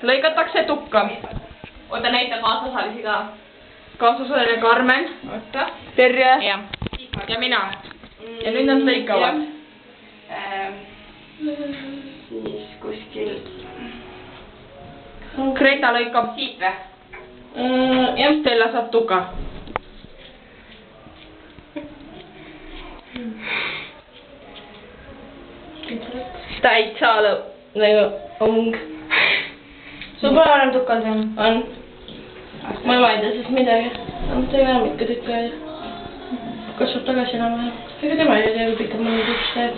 lõigatakse tukka. Oota, näita kaasosalisi ka. Kaasosaline Karmen. Oota. Terje. Ja mina. Ja nüüd nad lõikavad. Siis kuskil. Greta lõikab. Siit või? Ja Stella saab tuka. Täitsa nagu ong. Sul pole varem tukad või? On. Ma ei vaida sest midagi. Ta ei vähem ikka tükk aega. Kasvab tagasi enam-vähem. Ega tema ei tea, kui pikad mõni tükk teeb.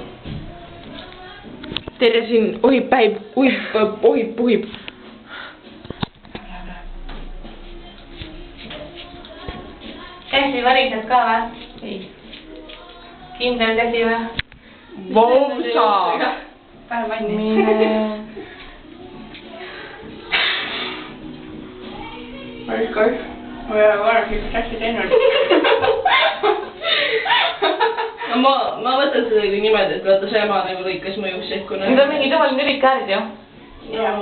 Terje siin ohib päib, ohib. Käsi varised ka või? Ei. Kindel käsi või? Vausa! Pähe panni. Oikoi. Ma ei ole varem sellist asja teinud. No ma võtan seda kui niimoodi, et vaata see ema nagu lõikas mu juukseid, kuna... Need on mingi tavaline ülikäärid ju. Jah,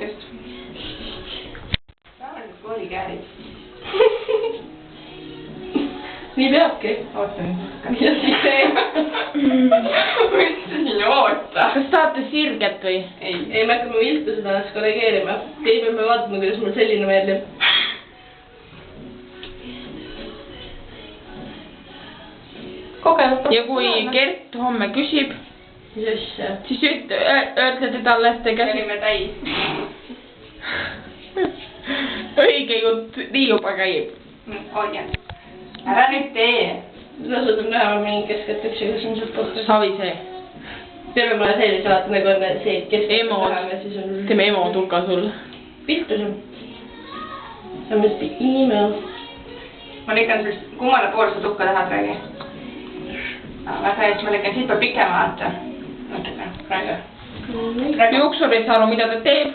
just. Tavalised koolikäärid. Nii peabki. Oota nüüd. Mida siis teeb? Mis sa siin oota? Kas tahate sirget või? Ei, me hakkame viltu seda ennast korrigeerima. Teie peame vaatama, kuidas mul selline meeldib. Ja kui Gert homme küsib, siis ütlete talle, et te olime täis. õige jutt nii juba käib. On jah. Ära nüüd tee. Lasud on näha mingi kesketeks ja kus on sealt kohta. Savi see. Teeme mulle sellise vaata nagu on see kesketeks Emod. siis on... Teeme emo tuka sul. Piltus on. See on vist email. Ma lõikan sellist, kummale pool sa tukka tahad räägi? Väga hea, et ma lõikan siit peal pikema vaata. Mõtleme, praegu. Juuksur ei saa aru, mida ta teeb.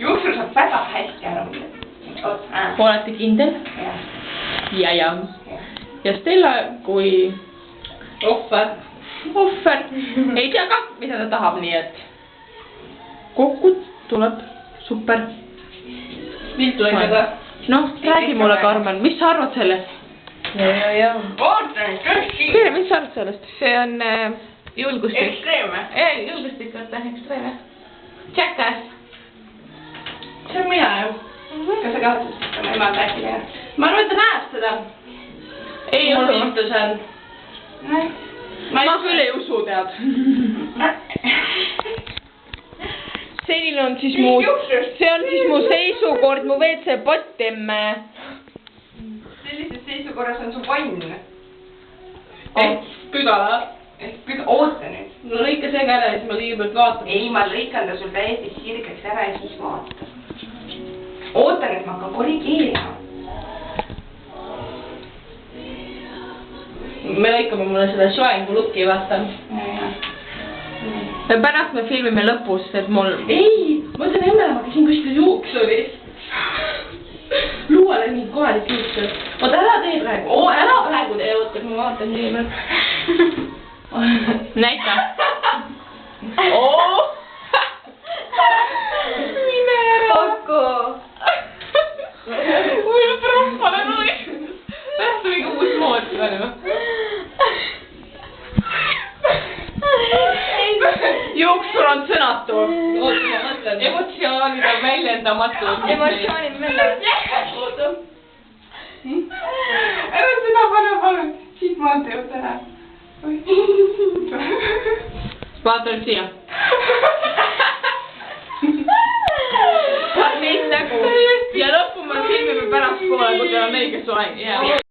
Juuksur saab väga hästi aru, mida. Olete kindel? Ja. Ja Stella kui ohver ei tea ka, mida ta tahab, nii et kokku tuleb super. Viltu lõigada. Noh, räägi mulle, Karmen, mis sa arvad sellest? Ja. Oota nüüd, tõesti! Tere, mis sa arvad sellest? See on julgustik. Ekstreeme. Julgustik, vaata, ekstreeme. Jackass. See on mina ju. Kas sa kavatad oma emad rääkida? Ma arvan, et ta näeb seda. Ei mul usu. viltus on. Ma küll ei usu, tead. Selline on siis mu, see on siis mu seisukord, mu WC pottemme. Sellises seisukorras on su vann. Pügala. Oota nüüd. No lõika see ka ära ja siis ma kõigepealt vaatan. Ei, ma lõikan ta sul täiesti sirgeks ära ja siis vaatan. Oota nüüd, ma hakkan korrigeerima. Me lõikame mulle selle soengu lukki, vaata. Pärast me filmime lõpus, et mul... Ei, ma ütlen emme, ma käisin kuskil juuksuris. Luuale mingi kohalik juuksur. Oota, ära tee praegu. Ära praegu tee, oota, ma vaatan kõigepealt. Näita. Mine ära. Kokku. Mul prohvale nuis. Pärast on mingi uus mood välja. Juuksur on sõnatu. Oota, ma mõtlen. Emotsioonid on väljendamatud. Emotsioonid mõtlevad. Oota. Ära seda palun. Siit maalt jõud ära. Vaata nüüd siia. Neist nägu. Ja lõppu me filmime pärast poole, kui teil on õige soeng.